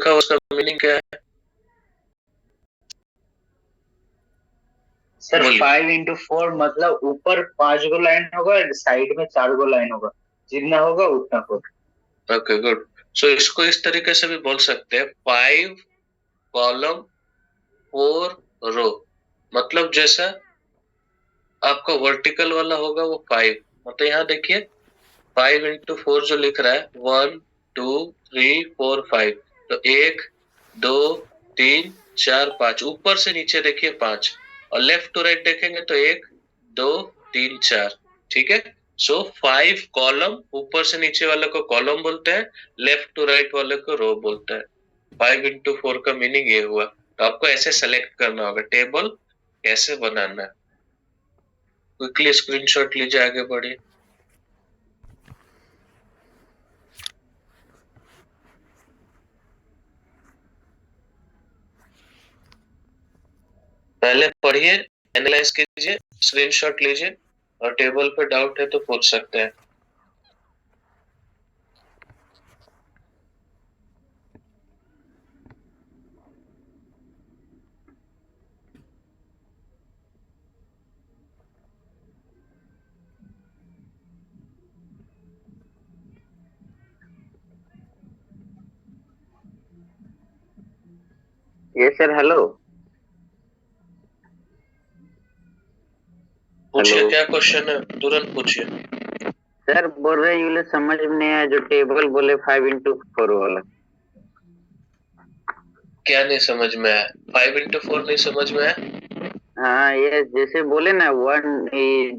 लिखा उसका मीनिंग क्या है? सर 5 into 4 मतलब ऊपर 5 गो लाइन होगा, साइड में 4 गो लाइन होगा, जितना होगा उतना कोड। Okay good. सो इसको इस तरीके से भी बोल सकते हैं, 5 कॉलम 4 रो। मतलब जैसा आपका वर्टिकल वाला होगा वो 5, मतलब यहाँ देखिए 5 into 4 जो लिख रहा है 1 2 3 4 5, तो 1 2 3 4 5, ऊपर से नीचे देखिए 5, और लेफ्ट टू राइट देखेंगे तो 1 2 3 4। ठीक है। सो 5 कॉलम, ऊपर से नीचे वाले को कॉलम बोलते हैं, लेफ्ट टू राइट वाले को रो बोलते हैं। 5 into 4 का मीनिंग ये हुआ। तो आपको ऐसे सेलेक्ट करना होगा टेबल कैसे बनाना है। क्विकली स्क्रीनशॉट लीजिए, आगे बढ़िए। पहले पढ़िए, एनालाइज कीजिए, स्क्रीनशॉट लीजिए, और टेबल पे डाउट है तो पूछ सकते हैं। ये सर हेलो। पूछिए क्या क्वेश्चन है, तुरंत पूछिए। सर बोल रहे ये समझ में नहीं आया, जो टेबल बोले 5 into 4 वाला। क्या नहीं समझ में आया? 5 into 4 नहीं समझ में आया? हाँ, ये जैसे बोले ना वन,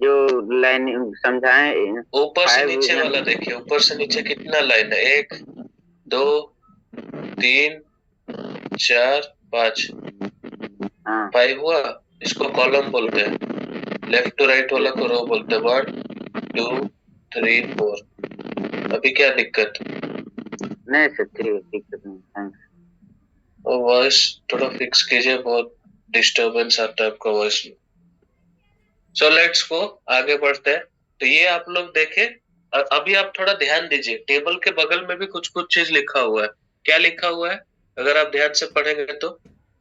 जो लाइन समझाए। ऊपर से 5। नीचे वाला देखिए, ऊपर से नीचे कितना लाइन है? 1 2 3 4 5। हाँ 5 हुआ, इसको कॉलम बोलते हैं, लेफ्ट टू राइट वाला को रो बोलते हैं। 1 2 3 4। अभी क्या दिक्कत? नहीं सर, ठीक है, दिक्कत नहीं, थैंक्स। और वॉइस थोड़ा फिक्स कीजिए, बहुत डिस्टरबेंस आता है आपका वॉइस में। सो लेट्स गो, आगे बढ़ते हैं। तो ये आप लोग देखे, और अभी आप थोड़ा ध्यान दीजिए, टेबल के बगल में भी कुछ कुछ चीज लिखा हुआ है। क्या लिखा हुआ है? अगर आप ध्यान से पढ़ेंगे तो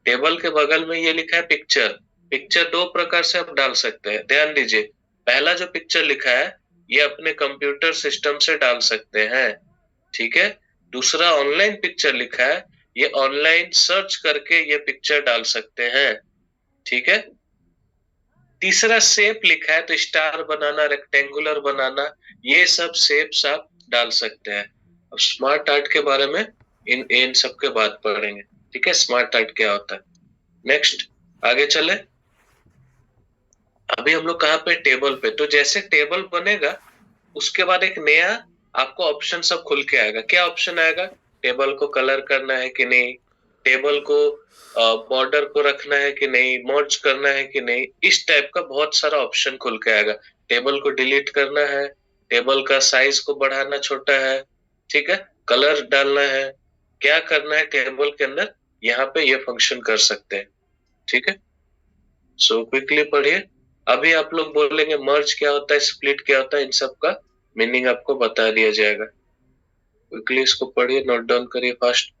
टेबल के बगल में ये लिखा है पिक्चर। पिक्चर दो प्रकार से आप डाल सकते हैं, ध्यान दीजिए। पहला जो पिक्चर लिखा है, ये अपने कंप्यूटर सिस्टम से डाल सकते हैं, ठीक है। दूसरा ऑनलाइन पिक्चर लिखा है, ये ऑनलाइन सर्च करके ये पिक्चर डाल सकते हैं, ठीक है। तीसरा शेप लिखा है, तो स्टार बनाना, रेक्टेंगुलर बनाना, ये सब शेप्स आप डाल सकते हैं। अब स्मार्ट आर्ट के बारे में इन इन सब के बाद पढ़ेंगे, ठीक है, स्मार्ट आर्ट क्या होता है। नेक्स्ट, आगे चले। अभी हम लोग कहाँ पे? टेबल पे। तो जैसे टेबल बनेगा, उसके बाद एक नया आपको ऑप्शन सब खुल के आएगा। क्या ऑप्शन आएगा? टेबल को कलर करना है कि नहीं, टेबल को बॉर्डर को रखना है कि नहीं, मर्ज करना है कि नहीं, इस टाइप का बहुत सारा ऑप्शन खुल के आएगा। टेबल को डिलीट करना है, टेबल का साइज को बढ़ाना छोटा है, ठीक है, कलर डालना है, क्या करना है टेबल के अंदर, यहाँ पे ये फंक्शन कर सकते हैं, ठीक है। सो क्विकली पढ़िए। अभी आप लोग बोलेंगे मर्ज क्या होता है, स्प्लिट क्या होता है, इन सब का मीनिंग आपको बता दिया जाएगा। क्विकली इसको पढ़िए, नोट डाउन करिए फास्ट।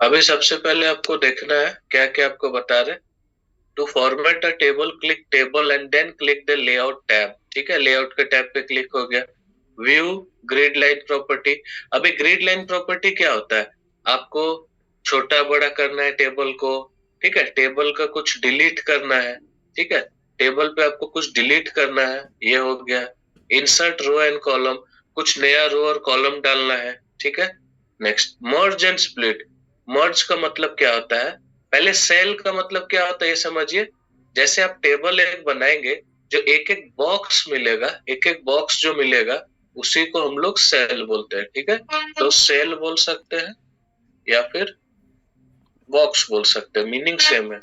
अभी सबसे पहले आपको देखना है क्या क्या आपको बता रहे। To format a table, click table and then click the layout tab. ठीक है, लेआउट के टैब पे क्लिक हो गया। View grid line property. अभी ग्रिड लाइन प्रॉपर्टी क्या होता है, आपको छोटा बड़ा करना है टेबल को। ठीक है, टेबल का कुछ डिलीट करना है। ठीक है, टेबल पे आपको कुछ डिलीट करना है, ये हो गया। इंसर्ट रो एंड कॉलम, कुछ नया रो और कॉलम डालना है। ठीक है, नेक्स्ट मर्ज एंड स्प्लिट। मर्ज का मतलब क्या होता है, पहले सेल का मतलब क्या होता है ये समझिए। जैसे आप टेबल एक बनाएंगे, जो एक एक बॉक्स मिलेगा, एक एक बॉक्स जो मिलेगा, उसी को हम लोग सेल बोलते हैं। ठीक है, तो सेल बोल सकते हैं या फिर बॉक्स बोल सकते हैं, मीनिंग सेम है।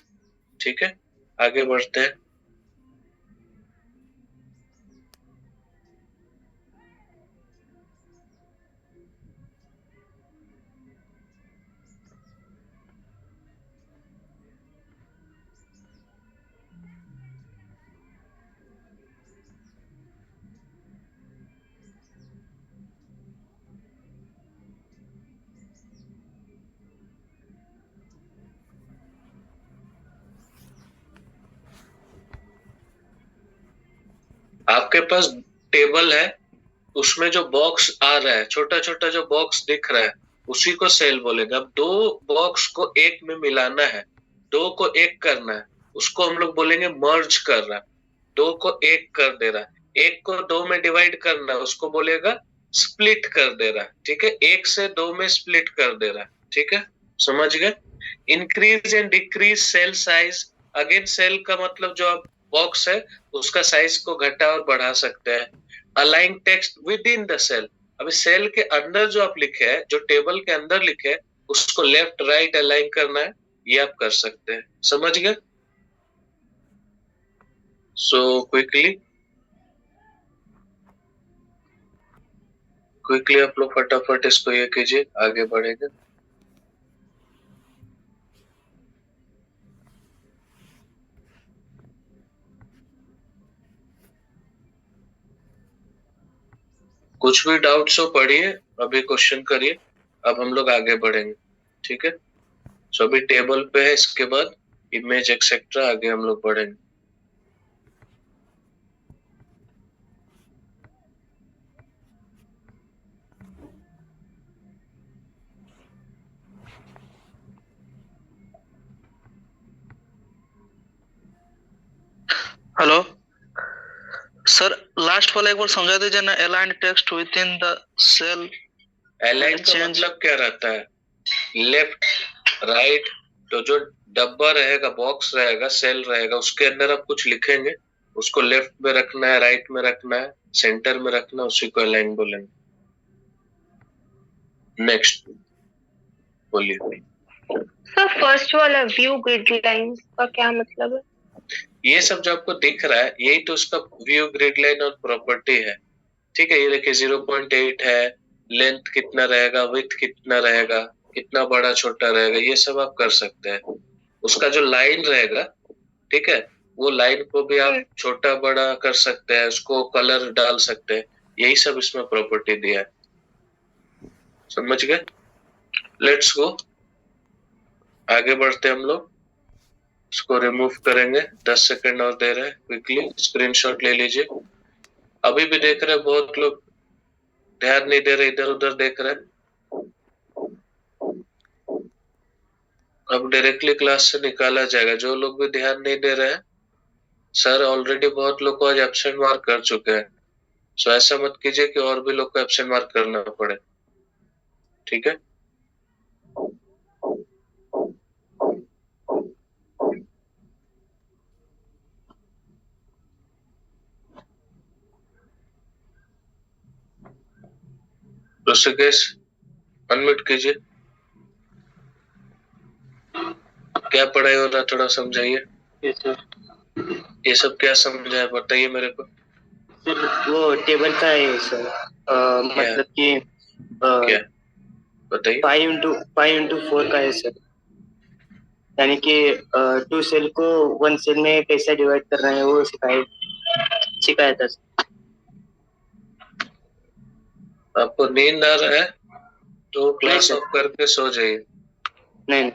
ठीक है, आगे बढ़ते हैं। आपके पास टेबल है, उसमें जो बॉक्स आ रहा है, छोटा छोटा जो बॉक्स दिख रहा है, उसी को सेल बोलेंगे। अब दो बॉक्स को एक में मिलाना है, दो को एक करना है, उसको हम लोग बोलेंगे मर्ज कर रहा है। दो को एक कर दे रहा है, एक को दो में डिवाइड करना है, उसको बोलेगा स्प्लिट कर दे रहा है। ठीक है, एक से दो में स्प्लिट कर दे रहा है। ठीक है, समझ गए। Increase and decrease cell size. Again cell का मतलब जो आप बॉक्स है उसका साइज को घटा और बढ़ा सकते हैं। Align text with in the cell. अभी सेल के अंदर जो आप लिखे हैं, जो टेबल के अंदर लिखे हैं, उसको लेफ्ट राइट अलाइन करना है, ये आप कर सकते हैं। समझ गए। सो क्विकली क्विकली आप लोग फटाफट इसको ये कीजिए, आगे बढ़ेंगे। कुछ भी डाउट्स हो पढ़िए, अभी क्वेश्चन करिए, अब हम लोग आगे बढ़ेंगे। ठीक है, सो अभी टेबल पे है, इसके बाद इमेज एक्सेट्रा आगे हम लोग बढ़ेंगे। हेलो सर, लास्ट वाला एक बार समझा दीजिए ना। Align text with in the cell. Align का मतलब क्या रहता है, लेफ्ट राइट। तो जो डब्बा रहेगा, बॉक्स रहेगा, सेल रहेगा, उसके अंदर आप कुछ लिखेंगे, उसको लेफ्ट में रखना है, राइट में रखना है, सेंटर में रखना है, उसी को अलाइन बोलेंगे। नेक्स्ट बोलिए। सर फर्स्ट वाला व्यू ग्रिड लाइन का क्या मतलब है? ये सब जो आपको दिख रहा है, यही तो उसका व्यू ग्रिड लाइन और प्रॉपर्टी है। ठीक है, ये देखिए 0.8 है, लेंथ कितना रहेगा, विड्थ कितना रहेगा, कितना बड़ा छोटा रहेगा, ये सब आप कर सकते हैं। उसका जो लाइन रहेगा, ठीक है, वो लाइन को भी आप छोटा बड़ा कर सकते हैं, उसको कलर डाल सकते हैं, यही सब इसमें प्रॉपर्टी दिया है। समझ गए। लेट्स गो, आगे बढ़ते हम लोग। इसको रिमूव करेंगे, 10 सेकंड और दे रहे हैं, क्विकली स्क्रीनशॉट ले लीजिए। अभी भी देख रहे हैं बहुत लोग ध्यान नहीं दे रहे, इधर उधर देख रहे हैं। अब डायरेक्टली क्लास से निकाला जाएगा, जो लोग भी ध्यान नहीं दे रहे हैं। सर ऑलरेडी बहुत लोग को आज एब्सेंट मार्क कर चुके हैं, सो ऐसा मत कीजिए कि और भी लोग को एब्सेंट मार्क करना पड़े। ठीक है, ऋषिकेश अनम्यूट कीजिए। क्या पढ़ाई हो रहा, थोड़ा समझाइए। ये सब क्या समझाए, बताइए मेरे को। सर वो टेबल का है सर, मतलब कि क्या बताइए। 5 into 4 का है सर। यानी कि 2 सेल को 1 सेल में कैसे डिवाइड कर रहे हैं वो सिखाया था सर। आपको नींद आ रहा है तो क्लास ऑफ करके सो जाइए। नहीं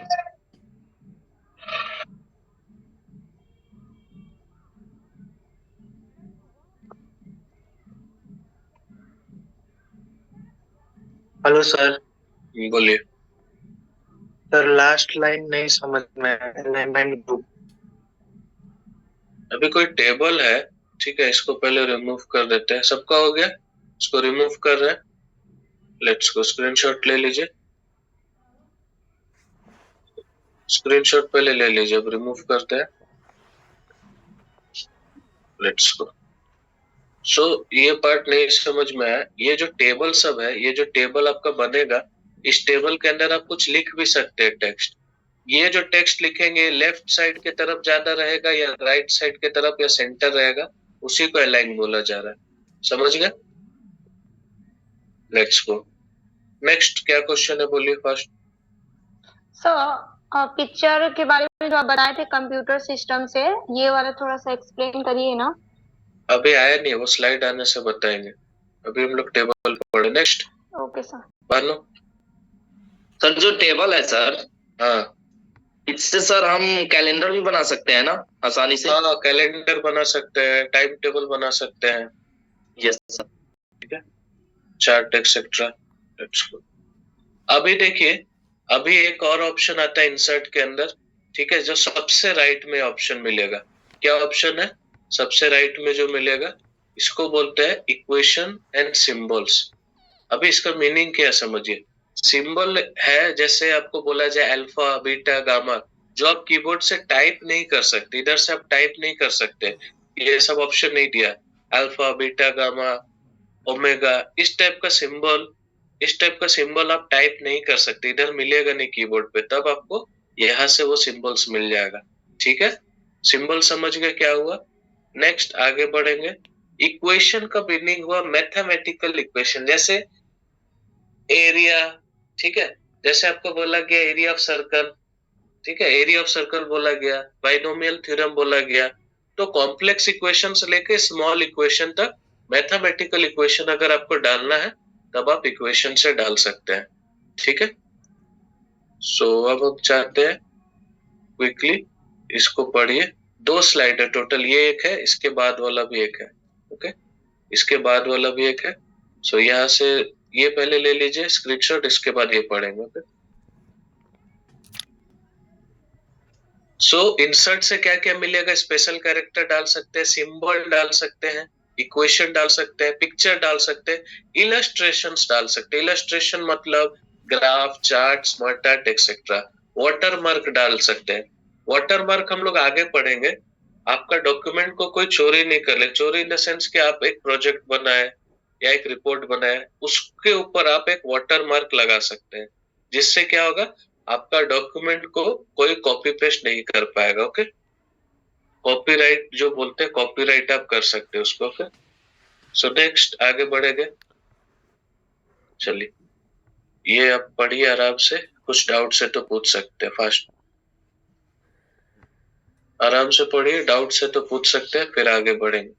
हेलो सर। बोलिए। सर लास्ट लाइन नहीं समझ में आया, अलाइनमेंट ग्रुप। अभी कोई टेबल है, ठीक है, इसको पहले रिमूव कर देते हैं। सबका हो गया, इसको रिमूव कर रहे हैं। लेट्स को स्क्रीनशॉट ले लीजिए, स्क्रीनशॉट पहले ले लीजिए, अब रिमूव करते हैं। लेट्स को। सो ये पार्ट नहीं समझ में आया। ये जो टेबल सब है, ये जो टेबल आपका बनेगा, इस टेबल के अंदर आप कुछ लिख भी सकते हैं टेक्स्ट। ये जो टेक्स्ट लिखेंगे लेफ्ट साइड के तरफ ज्यादा रहेगा या राइट साइड के तरफ या सेंटर रहेगा, उसी को अलाइन बोला जा रहा है। समझ गए? Let's go. नेक्स्ट क्या क्वेश्चन है, बोलिए फर्स्ट। सर पिक्चर के बारे में जो आप बताए थे कंप्यूटर सिस्टम से, ये वाला थोड़ा सा एक्सप्लेन करिए ना। अभी आया नहीं, वो स्लाइड आने से बताएंगे। अभी हम लोग टेबल पे पढ़े। Next okay sir. मानो। सर जो टेबल है सर, हाँ इससे सर हम कैलेंडर भी बना सकते हैं ना आसानी से? हाँ, कैलेंडर बना सकते हैं, टाइम टेबल बना सकते हैं, यस सर। ठीक है, चार्ट एक्सेट्रा। Let's go. अभी देखिए, अभी एक और ऑप्शन आता है इंसर्ट के अंदर, ठीक है, जो सबसे राइट में ऑप्शन मिलेगा। क्या ऑप्शन है सबसे राइट में जो मिलेगा? इसको बोलते हैं इक्वेशन एंड सिंबल्स। अभी इसका मीनिंग क्या है समझिए। सिंबल है, जैसे आपको बोला जाए अल्फा बीटा गामा, जो आप कीबोर्ड से टाइप नहीं कर सकते, इधर से आप टाइप नहीं कर सकते, ये सब ऑप्शन नहीं दिया। अल्फा बीटा गामा ओमेगा, इस टाइप का सिंबल, इस टाइप का सिंबल आप टाइप नहीं कर सकते, इधर मिलेगा नहीं कीबोर्ड पे, तब आपको यहाँ से वो सिंबल्स मिल जाएगा। ठीक है, सिंबल समझ गए क्या हुआ? नेक्स्ट आगे बढ़ेंगे। इक्वेशन का मीनिंग हुआ मैथमेटिकल इक्वेशन, जैसे एरिया, ठीक है, जैसे आपको बोला गया एरिया ऑफ सर्कल, ठीक है, एरिया ऑफ सर्कल बोला गया, बाइनोमियल थ्योरम बोला गया। तो कॉम्प्लेक्स इक्वेशन से लेके स्मॉल इक्वेशन तक मैथमेटिकल इक्वेशन अगर आपको डालना है तब आप इक्वेशन से डाल सकते हैं। ठीक है, सो अब हम चाहते हैं क्विकली इसको पढ़िए। 2 स्लाइड है टोटल, ये एक है, इसके बाद वाला भी एक है। ओके, इसके बाद वाला भी एक है। सो यहाँ से ये पहले ले लीजिए स्क्रीनशॉट, इसके बाद ये पढ़ेंगे। ओके, सो इंसर्ट से क्या क्या मिलेगा? स्पेशल कैरेक्टर डाल सकते हैं, सिंबल डाल सकते हैं, इक्वेशन डाल सकते हैं, पिक्चर डाल सकते हैं, इलस्ट्रेशंस डाल सकते हैं। इलस्ट्रेशन मतलब graph, chart, smart art etcetera. Watermark डाल सकते हैं। वाटरमार्क हम लोग आगे पढ़ेंगे। आपका डॉक्यूमेंट को कोई चोरी नहीं कर ले। चोरी इन द सेंस कि आप एक प्रोजेक्ट बनाए या एक रिपोर्ट बनाए, उसके ऊपर आप एक वाटरमार्क लगा सकते हैं, जिससे क्या होगा, आपका डॉक्यूमेंट को कोई कॉपी पेस्ट नहीं कर पाएगा। ओके, कॉपीराइट जो बोलते हैं, कॉपीराइट आप कर सकते हैं उसको। ओके, सो नेक्स्ट आगे बढ़ेंगे। चलिए, ये आप पढ़िए आराम से, कुछ डाउट से तो पूछ सकते हैं, फास्ट आराम से पढ़िए, डाउट से तो पूछ सकते हैं, फिर आगे बढ़ेंगे।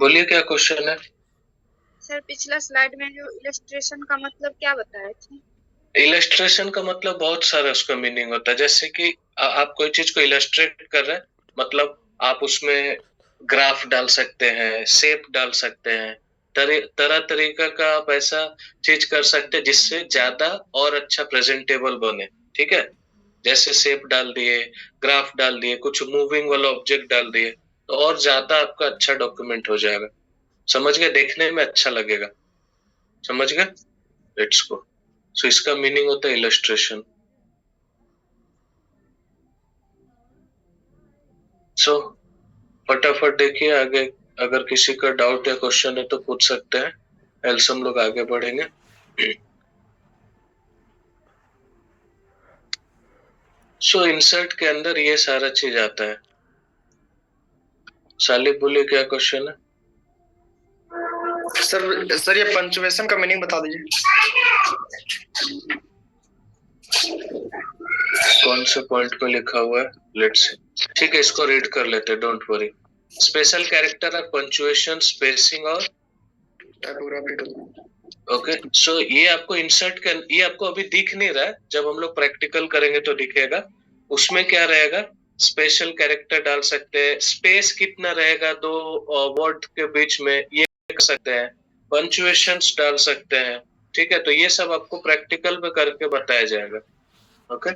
बोलिए क्या क्वेश्चन है? सर पिछला स्लाइड में जो इलस्ट्रेशन का मतलब क्या बताए थे? इलस्ट्रेशन का मतलब बहुत सारा उसका मीनिंग होता है। जैसे कि आप कोई चीज को इलस्ट्रेट कर रहे हैं, मतलब आप उसमें ग्राफ डाल सकते हैं, शेप डाल सकते हैं, तरह तरीका का आप ऐसा चीज कर सकते हैं जिससे ज्यादा और अच्छा प्रेजेंटेबल बने। ठीक है, जैसे शेप डाल दिए, ग्राफ डाल दिए, कुछ मूविंग वाला ऑब्जेक्ट डाल दिए, तो और ज्यादा आपका अच्छा डॉक्यूमेंट हो जाएगा। समझ गए? देखने में अच्छा लगेगा। समझ गए? Let's go. सो इसका मीनिंग होता है इलस्ट्रेशन। सो फटाफट देखिए आगे, अगर किसी का डाउट या क्वेश्चन है तो पूछ सकते हैं, एल्स हम लोग आगे बढ़ेंगे। सो इंसर्ट के अंदर ये सारा चीज आता है। सालिक बोलिए क्या क्वेश्चन है? सर ये पंचुएशन का मीनिंग बता दीजिए। कौन से पॉइंट में लिखा हुआ है? लेट्स, ठीक है, इसको रीड कर लेते हैं, don't worry. Special character or punctuation, spacing और ओके। सो ये आपको इंसर्ट कर, ये आपको अभी दिख नहीं रहा है, जब हम लोग प्रैक्टिकल करेंगे तो दिखेगा। उसमें क्या रहेगा? स्पेशल कैरेक्टर डाल सकते हैं, स्पेस कितना रहेगा दो वर्ड के बीच में ये कर सकते हैं, पंचुएशंस डाल सकते हैं। ठीक है, तो ये सब आपको प्रैक्टिकल में करके बताया जाएगा। ओके,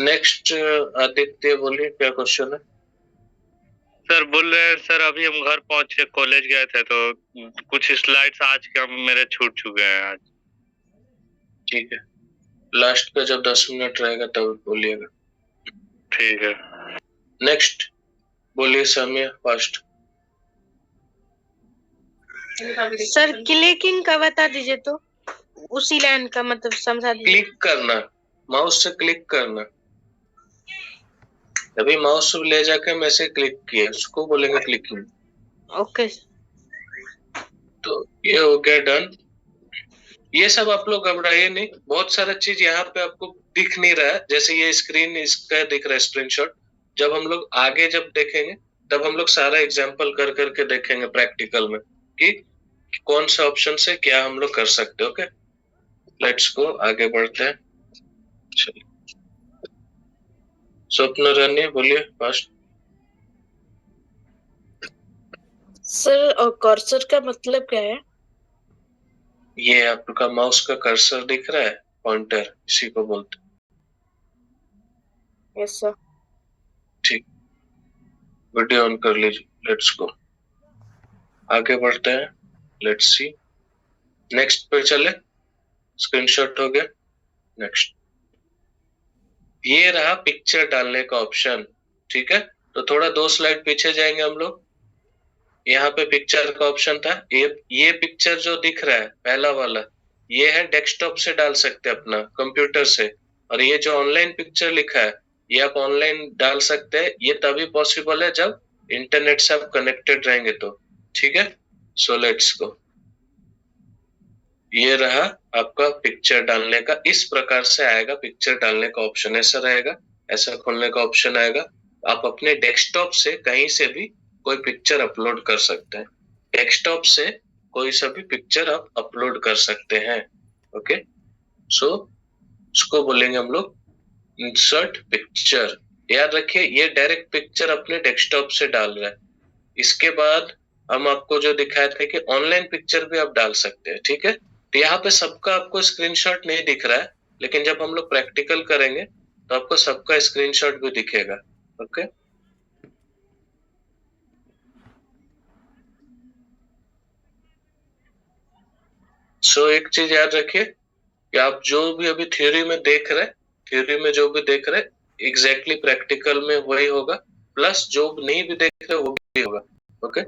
नेक्स्ट आदित्य बोलिए क्या क्वेश्चन है? सर बोल रहे हैं सर, अभी हम घर पहुंच के कॉलेज गए थे तो कुछ स्लाइड्स आज के मेरे छूट चुके हैं आज। ठीक है, लास्ट का जब 10 मिनट रहेगा तब बोलिएगा। ठीक है। नेक्स्ट बोलिए समय फास्ट। सर क्लिकिंग का बता दीजिए तो, उसी लाइन का मतलब समझा दीजिए। क्लिक करना, माउस से क्लिक करना। अभी माउस ले जाके मैं से क्लिक किया, उसको बोलेंगे क्लिकिंग। ओके। तो ये हो गया डन। ये सब आप लोग घबराइए नहीं, बहुत सारा चीज यहाँ पे आपको दिख नहीं रहा है। जैसे ये स्क्रीन इसका दिख रहा है स्क्रीनशॉट, जब हम लोग आगे जब देखेंगे तब हम लोग सारा एग्जांपल कर करके देखेंगे प्रैक्टिकल में कि कौन सा ऑप्शन से क्या हम लोग कर सकते हैं। ओके, लेट्स गो, आगे बढ़ते हैं। चलिए, स्वप्न रानी बोलिए फास्ट। सर और कर्सर का मतलब क्या है? ये आपका माउस का कर्सर दिख रहा है, पॉइंटर, इसी को बोलते हैं। Yes sir. ठीक, वीडियो ऑन कर लीजिए। लेट्स गो, आगे बढ़ते हैं। लेट्स सी, नेक्स्ट पे चले। स्क्रीनशॉट हो गया, नेक्स्ट। ये रहा पिक्चर डालने का ऑप्शन। ठीक है, तो थोड़ा 2 स्लाइड पीछे जाएंगे हम लोग। यहाँ पे पिक्चर का ऑप्शन था। ये पिक्चर जो दिख रहा है पहला वाला, ये है डेस्कटॉप से डाल सकते हैं अपना कंप्यूटर से। और ये जो ऑनलाइन पिक्चर लिखा है, ये आप ऑनलाइन डाल सकते हैं। ये तभी पॉसिबल है जब इंटरनेट से आप कनेक्टेड रहेंगे तो। ठीक है, सो लेट्स गो। ये रहा आपका पिक्चर डालने का, इस प्रकार से आएगा पिक्चर डालने का ऑप्शन। ऐसा रहेगा, ऐसा खोलने का ऑप्शन आएगा। आप अपने डेस्कटॉप से कहीं से भी कोई पिक्चर अपलोड कर सकते हैं। डेस्कटॉप से कोई सा भी पिक्चर आप अपलोड कर सकते हैं। ओके, सो उसको बोलेंगे हम लोग इंसर्ट पिक्चर। याद रखिए, ये डायरेक्ट पिक्चर अपने डेस्कटॉप से डाल रहा है। इसके बाद हम आपको जो दिखाए थे कि ऑनलाइन पिक्चर भी आप डाल सकते हैं। ठीक है, तो यहाँ पे सबका आपको स्क्रीनशॉट नहीं दिख रहा है, लेकिन जब हम लोग प्रैक्टिकल करेंगे तो आपको सबका स्क्रीनशॉट भी दिखेगा। ओके, सो एक चीज याद रखिए कि आप जो भी अभी थ्योरी में देख रहे, थ्योरी में जो भी देख रहे, एग्जैक्टली प्रैक्टिकल में वही होगा, प्लस जो नहीं भी देख रहे वो भी होगा। ओके,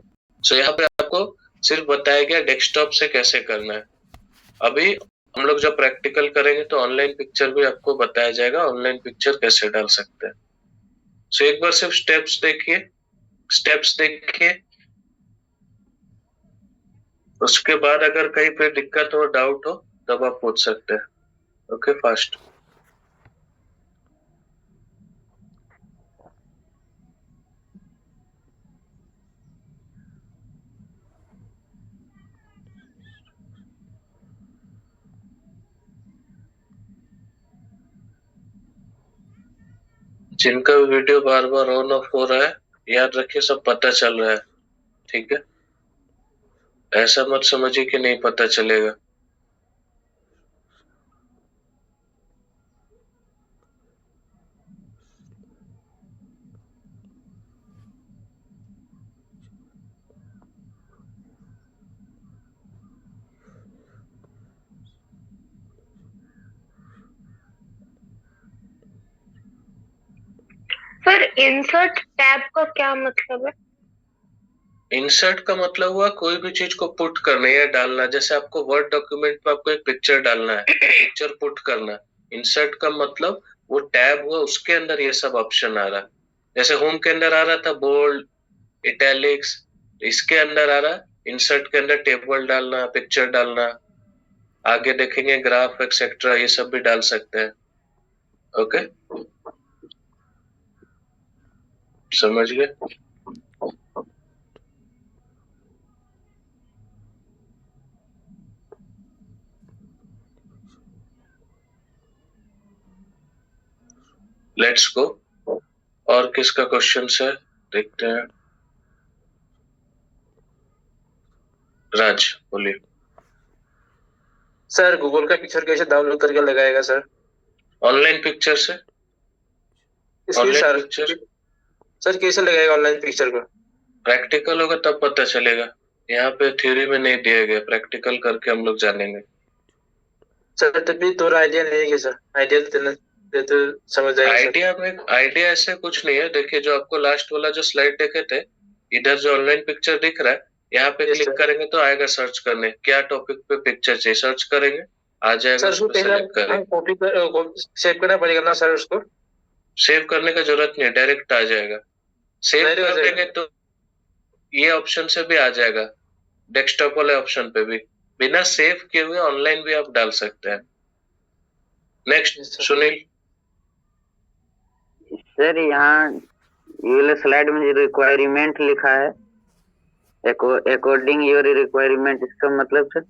सो यहाँ पे आपको सिर्फ बताया गया डेस्कटॉप से कैसे करना है। अभी हम लोग जब प्रैक्टिकल करेंगे तो ऑनलाइन पिक्चर भी आपको बताया जाएगा, ऑनलाइन पिक्चर कैसे डाल सकते हैं। सो एक बार सिर्फ स्टेप्स देखिए, स्टेप्स देखिए, उसके बाद अगर कहीं पे दिक्कत हो, डाउट हो, तब आप पूछ सकते हैं। Okay, fast. जिनका वीडियो बार बार ऑन ऑफ हो रहा है, याद रखिए सब पता चल रहा है, ठीक है? ऐसा मत समझिए कि नहीं पता चलेगा। सर इंसर्ट टैब का क्या मतलब है? इंसर्ट का मतलब हुआ कोई भी चीज को पुट करना या डालना। जैसे आपको वर्ड डॉक्यूमेंट में आपको एक पिक्चर डालना है, पिक्चर पुट करना है। इंसर्ट का मतलब वो टैब हुआ, उसके अंदर ये सब ऑप्शन आ रहा है। जैसे होम के अंदर आ रहा था बोल्ड, इटैलिक्स, इसके अंदर आ रहा, इंसर्ट के अंदर टेबल डालना, पिक्चर डालना, आगे देखेंगे ग्राफ एक्सेट्रा, ये सब भी डाल सकते हैं। ओके, समझ गए? Let's go. और किसका क्वेश्चन है देखते हैं। राज बोलिए। सर गूगल का पिक्चर कैसे डाउनलोड करके लगाएगा सर? ऑनलाइन पिक्चर से। ऑनलाइन पिक्चर सर कैसे लगाएगा ऑनलाइन पिक्चर को? प्रैक्टिकल होगा तब पता चलेगा। यहाँ पे थ्योरी में नहीं दिया गया, प्रैक्टिकल करके हम लोग जानेंगे। सर तभी थोड़ा आइडिया नहीं है सर, आइडिया देना तो समझ जाएगा। आइडिया ऐसे कुछ नहीं है। देखिए जो आपको लास्ट वाला जो स्लाइड देखे थे, इधर जो ऑनलाइन पिक्चर दिख रहा है, यहाँ पे क्लिक करेंगे तो आएगा सर्च करने, क्या टॉपिक पे पिक्चर चाहिए सर्च करेंगे, आ जाएगा। सर पहले सेव करना पड़ेगा ना सर उसको? सेव करने का जरूरत नहीं है, डायरेक्ट आ जाएगा। सेव कर देंगे तो ये ऑप्शन से भी आ जाएगा, डेस्कटॉप वाले ऑप्शन पे भी। बिना सेव किए हुए ऑनलाइन भी आप डाल सकते हैं। नेक्स्ट सुनील। सर यहाँ ये स्लाइड में जो रिक्वायरमेंट लिखा है, अकॉर्डिंग योर रिक्वायरमेंट, इसका मतलब सर?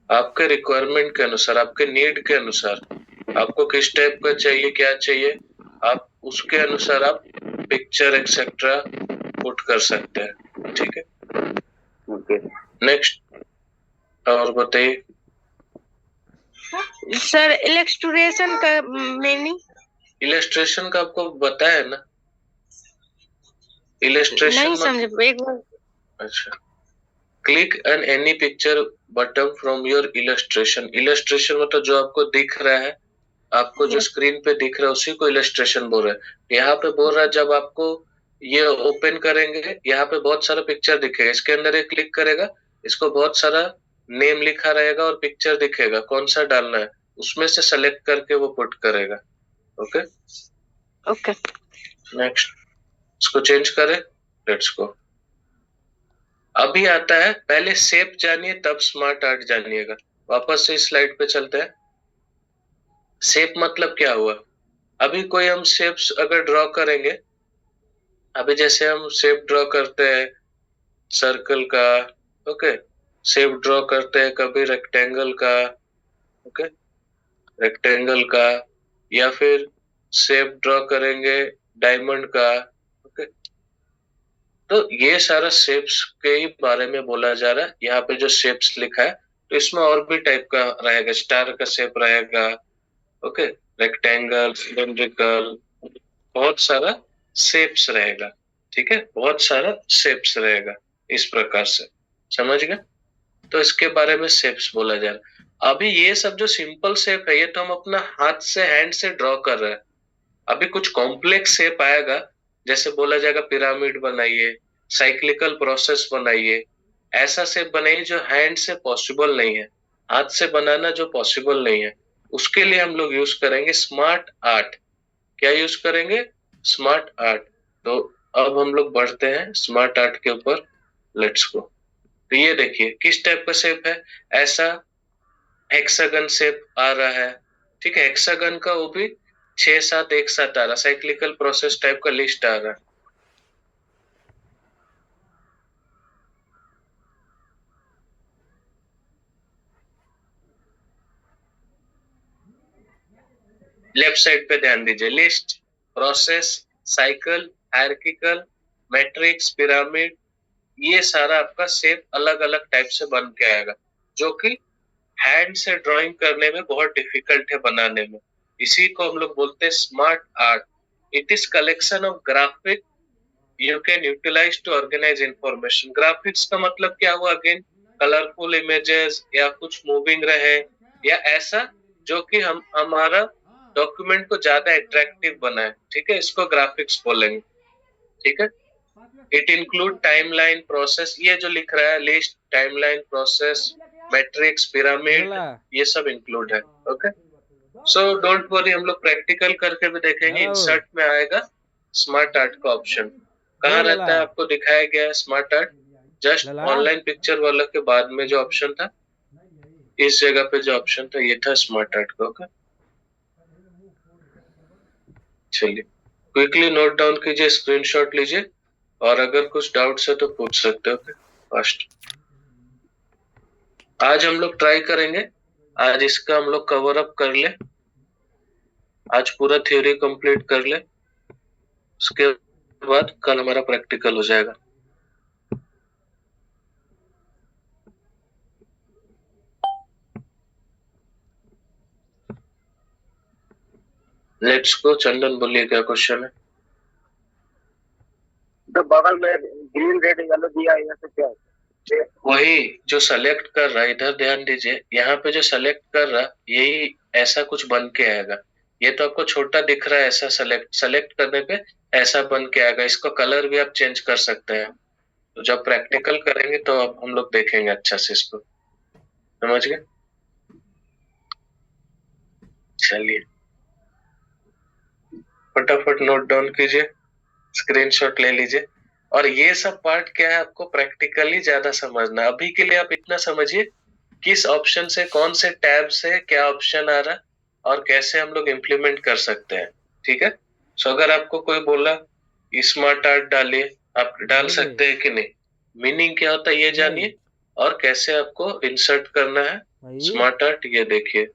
आपके रिक्वायरमेंट के अनुसार, आपके नीड के अनुसार, आपको किस टाइप का चाहिए, क्या चाहिए, आप उसके अनुसार आप पिक्चर एक्सेट्रा पुट कर सकते हैं, ठीक है? Okay, next. और बताइए सर इलस्ट्रेशन का मीनिंग? इलस्ट्रेशन का आपको बताया ना, इलस्ट्रेशन नहीं समझे एक बार। अच्छा, click on any picture button from your illustration. Illustration मतलब जो आपको दिख रहा है, आपको जो स्क्रीन पे दिख रहा है उसी को इलस्ट्रेशन बोल रहा है। यहाँ पे बोल रहा है जब आपको ये ओपन करेंगे, यहाँ पे बहुत सारा पिक्चर दिखेगा, इसके अंदर एक क्लिक करेगा, इसको बहुत सारा नेम लिखा रहेगा और पिक्चर दिखेगा, कौन सा डालना है उसमें से सेलेक्ट करके वो पुट करेगा। Okay okay, next. इसको चेंज करें, लेट्स गो। अभी आता है, पहले शेप जानिए तब स्मार्ट आर्ट जानिएगा। वापस से स्लाइड पे चलते हैं। शेप मतलब क्या हुआ? अभी कोई हम शेप्स अगर ड्रॉ करेंगे, अभी जैसे हम शेप ड्रॉ करते हैं सर्कल का, ओके, शेप ड्रॉ करते हैं कभी रेक्टेंगल का, ओके, रेक्टेंगल का, या फिर शेप ड्रॉ करेंगे डायमंड का, ओके। तो ये सारा शेप्स के ही बारे में बोला जा रहा है। यहाँ पे जो शेप्स लिखा है, तो इसमें और भी टाइप का रहेगा, स्टार का शेप रहेगा, ओके, रेक्टेंगल, सिलेंड्रिकल, बहुत सारा शेप्स रहेगा, ठीक है, बहुत सारा शेप्स रहेगा इस प्रकार से, समझ गए? तो इसके बारे में शेप्स बोला जा रहा है। अभी ये सब जो सिंपल शेप है, ये तो हम अपना हाथ से, हैंड से ड्रॉ कर रहे हैं। अभी कुछ कॉम्प्लेक्स शेप आएगा, जैसे बोला जाएगा पिरामिड बनाइए, साइक्लिकल प्रोसेस बनाइए, ऐसा शेप बनाइए जो हैंड से पॉसिबल नहीं है, हाथ से बनाना जो पॉसिबल नहीं है, उसके लिए हम लोग यूज करेंगे स्मार्ट आर्ट। क्या यूज करेंगे? Smart art. तो अब हम लोग बढ़ते हैं स्मार्ट आर्ट के ऊपर, लेट्स गो। तो ये देखिए किस टाइप का शेप है, ऐसा हेक्सागन शेप आ रहा है, ठीक है, हेक्सागन का वो भी 6-7 एक साथ आ रहा, साइक्लिकल प्रोसेस टाइप का लिस्ट आ रहा है। लेफ्ट साइड पे ध्यान दीजिए, list process, cycle, hierarchical, matrix, pyramid, ये सारा आपका सेप अलग अलग टाइप से बन के आएगा, जो कि हैंड से ड्राइंग करने में बहुत डिफिकल्ट है बनाने में। इसी को हम लोग बोलते हैं smart art. It is collection of graphic you can utilize to organize information. Graphics का मतलब क्या हुआ? अगेन कलरफुल इमेजेस या कुछ मूविंग रहे या ऐसा जो कि हम हमारा डॉक्यूमेंट को ज्यादा अट्रैक्टिव बनाए, ठीक है, इसको ग्राफिक्स बोलेंगे, ठीक है। इट इंक्लूड टाइमलाइन, प्रोसेस, ये जो लिख रहा है list, timeline, process, matrix, pyramid, ये सब इंक्लूड है। ओके, सो डोंट वरी, हम लोग प्रैक्टिकल करके भी देखेंगे। इंसर्ट में आएगा स्मार्ट आर्ट का ऑप्शन, कहाँ रहता है आपको दिखाया गया है smart art, just online picture वाला के बाद में जो ऑप्शन था, इस जगह पे जो ऑप्शन था ये था स्मार्ट आर्ट का। ओके, चलिए क्विकली नोट डाउन कीजिए, स्क्रीनशॉट लीजिए, और अगर कुछ डाउट्स है तो पूछ सकते हो। Okay, fast. आज हम लोग ट्राई करेंगे, आज इसका हम लोग कवर अप कर ले, आज पूरा थ्योरी कंप्लीट कर ले, उसके बाद कल हमारा प्रैक्टिकल हो जाएगा। Let's go. चंदन बोलिए क्या क्वेश्चन है? तो बगल में ग्रीन रेड येलो दिया है, से क्या है? वही जो सेलेक्ट कर रहा है, इधर ध्यान दीजिए, यहाँ पे जो सेलेक्ट कर रहा यही ऐसा कुछ बन के आएगा। ये तो आपको छोटा दिख रहा है, ऐसा सेलेक्ट करने पे ऐसा बन के आएगा। इसको कलर भी आप चेंज कर सकते हैं। तो जब प्रैक्टिकल करेंगे तो अब हम लोग देखेंगे अच्छा से इसको, समझ गए? चलिए फटाफट नोट डाउन कीजिए, स्क्रीनशॉट ले लीजिए। और ये सब पार्ट क्या है आपको प्रैक्टिकली ज्यादा समझना। अभी के लिए आप इतना समझिए किस ऑप्शन से, कौन से टैब से क्या ऑप्शन आ रहा और कैसे हम लोग इम्प्लीमेंट कर सकते हैं, ठीक है। सो अगर आपको कोई बोला स्मार्ट आर्ट डालिए, आप डाल सकते हैं कि नहीं, मीनिंग क्या होता है ये जानिए, और कैसे आपको इंसर्ट करना है स्मार्ट आर्ट ये देखिए।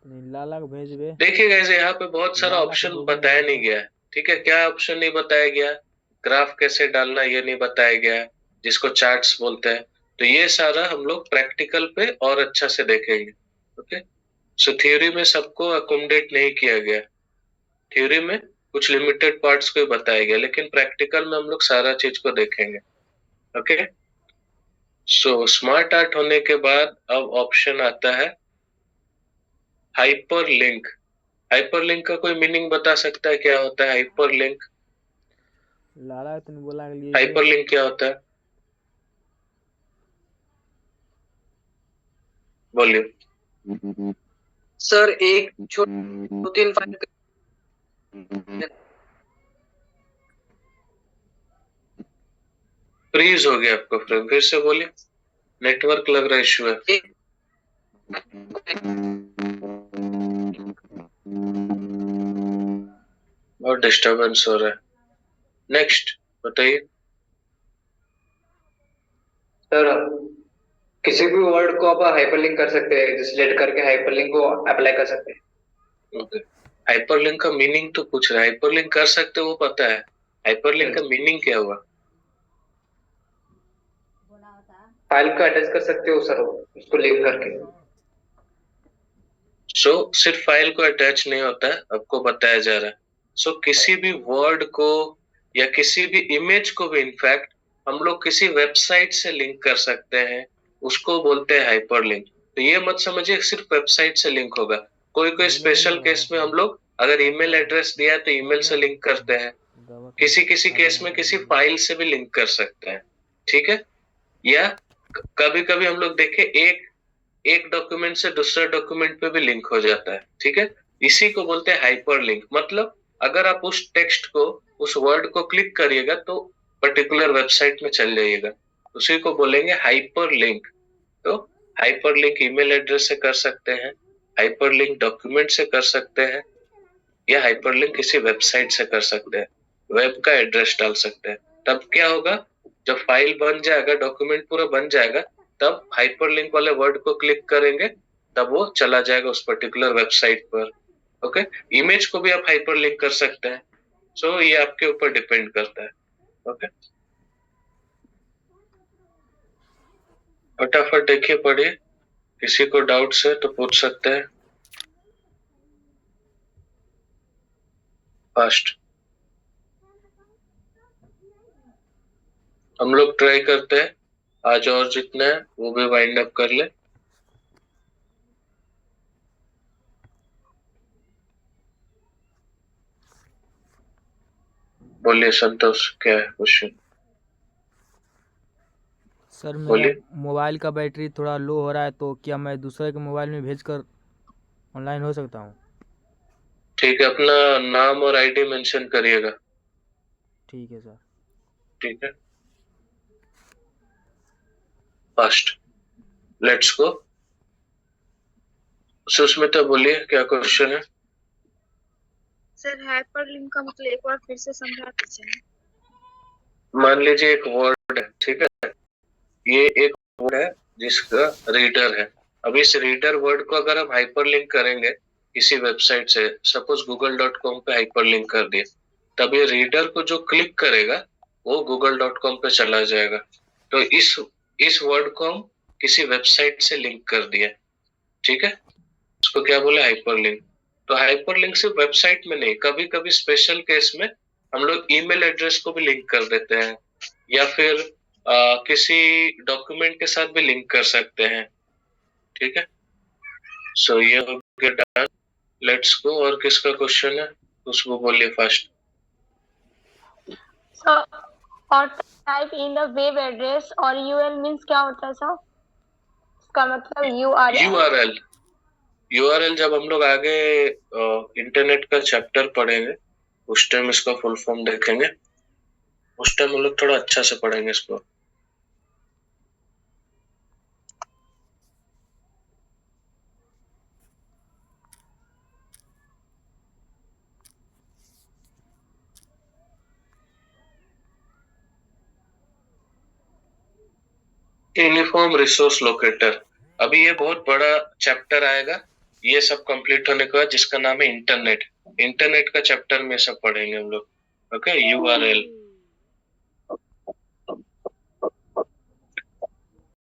देखिए गाइस, यहाँ पे बहुत सारा ऑप्शन बताया नहीं गया है, ठीक है। क्या ऑप्शन नहीं बताया गया? ग्राफ कैसे डालना ये नहीं बताया गया है, जिसको चार्ट्स बोलते हैं। तो ये सारा हम लोग प्रैक्टिकल पे और अच्छा से देखेंगे। ओके, सो थ्योरी में सबको अकोमोडेट नहीं किया गया, थ्योरी में कुछ लिमिटेड पार्ट्स को ही बताया गया, लेकिन प्रैक्टिकल में हम लोग सारा चीज को देखेंगे। ओके, सो स्मार्ट आर्ट होने के बाद अब ऑप्शन आता है हाइपरलिंक। हाइपरलिंक का कोई मीनिंग बता सकता है क्या होता है हाइपरलिंक? हाइपरलिंक क्या होता है बोलिए। सर एक दो तीन फाइल फ्रीज हो गया आपको फ्रेंड, फिर से बोलिए, नेटवर्क लग रहा इश्यू है। बहुत डिस्टरबेंस हो रहा है। नेक्स्ट बताइए। सर किसी भी वर्ड को आप हाइपरलिंक कर सकते हैं, सिलेक्ट करके हाइपरलिंक को अप्लाई कर सकते हैं। ओके, हाइपरलिंक का मीनिंग तो पूछ रहा है, हाइपरलिंक कर सकते हो वो पता है, हाइपरलिंक का मीनिंग क्या हुआ? फाइल को अटैच कर सकते हो सर, उसको लिंक करके। सो सिर्फ फाइल को अटैच नहीं होता है, आपको बताया जा रहा है। सो किसी भी वर्ड को या किसी भी इमेज को भी इनफैक्ट हम लोग किसी वेबसाइट से लिंक कर सकते हैं, उसको बोलते हैं हाइपरलिंक। तो ये मत समझिए सिर्फ वेबसाइट से लिंक होगा, कोई कोई स्पेशल केस में हम लोग अगर ईमेल एड्रेस दिया है तो ईमेल से लिंक करते हैं, किसी किसी केस में किसी फाइल से भी लिंक कर सकते हैं, ठीक है। या कभी कभी हम लोग देखे एक डॉक्यूमेंट से दूसरे डॉक्यूमेंट पे भी लिंक हो जाता है, ठीक है। इसी को बोलते हैं हाइपरलिंक। मतलब अगर आप उस टेक्स्ट को, उस वर्ड को क्लिक करिएगा तो पर्टिकुलर वेबसाइट में चल जाइएगा, उसी को बोलेंगे हाइपरलिंक। तो हाइपरलिंक ईमेल एड्रेस से कर सकते हैं, हाइपरलिंक डॉक्यूमेंट से कर सकते हैं, या हाइपरलिंक किसी वेबसाइट से कर सकते हैं, वेब का एड्रेस डाल सकते हैं। तब क्या होगा, जब फाइल बन जाएगा, डॉक्यूमेंट पूरा बन जाएगा, तब हाइपरलिंक वाले वर्ड को क्लिक करेंगे, तब वो चला जाएगा उस पर्टिकुलर वेबसाइट पर। ओके, इमेज को भी आप हाइपरलिंक कर सकते हैं, सो ये आपके ऊपर डिपेंड करता है। ओके, फटाफट देखिए, पढ़िए, किसी को डाउट्स है तो पूछ सकते हैं। फास्ट हम लोग ट्राई करते हैं आज, और जितने हैं वो भी वाइंड अप कर ले। बोलिए संतोष, क्या है क्वेश्चन? सर मेरा बोलिए। मोबाइल का बैटरी थोड़ा लो हो रहा है, तो क्या मैं दूसरे के मोबाइल में भेजकर ऑनलाइन हो सकता हूँ? ठीक है, अपना नाम और आईडी मेंशन करिएगा। ठीक है सर। ठीक है, फास्ट, लेट्स गो। सुष्मिता बोलिए, क्या क्वेश्चन है? सर हाइपरलिंक का मतलब एक बार फिर से समझा दीजिए। मान लीजिए एक वर्ड है, ठीक है, ये एक वर्ड है जिसका रीडर है। अब इस रीडर वर्ड को अगर हम हाइपरलिंक करेंगे किसी वेबसाइट से, सपोज google.com पे हाइपरलिंक कर दिए, तब ये रीडर को जो क्लिक करेगा वो google.com पे चला जाएगा। तो इस वर्ड को हम किसी वेबसाइट से लिंक कर दिया, ठीक है, उसको क्या बोले? हाइपरलिंक। तो हाइपरलिंक सिर्फ वेबसाइट में नहीं, कभी कभी स्पेशल केस में हम लोग ईमेल एड्रेस को भी लिंक कर देते हैं, या फिर किसी डॉक्यूमेंट के साथ भी लिंक कर सकते हैं। ठीक है, सो ये हो गया डन। Let's go. और किसका क्वेश्चन है? खुशबू बोलिए फास्ट। सो और type in the web address और यूआरएल मींस क्या होता है सर? इसका मतलब यूआरएल जब हम लोग आगे इंटरनेट का चैप्टर पढ़ेंगे उस टाइम इसका फुल फॉर्म देखेंगे, उस टाइम हम लोग थोड़ा अच्छा से पढ़ेंगे इसको। यूनिफॉर्म रिसोर्स लोकेटर, अभी ये बहुत बड़ा चैप्टर आएगा, ये सब कंप्लीट होने के बाद जिसका नाम है इंटरनेट। इंटरनेट का चैप्टर में सब पढ़ेंगे हम लोग। Okay, URL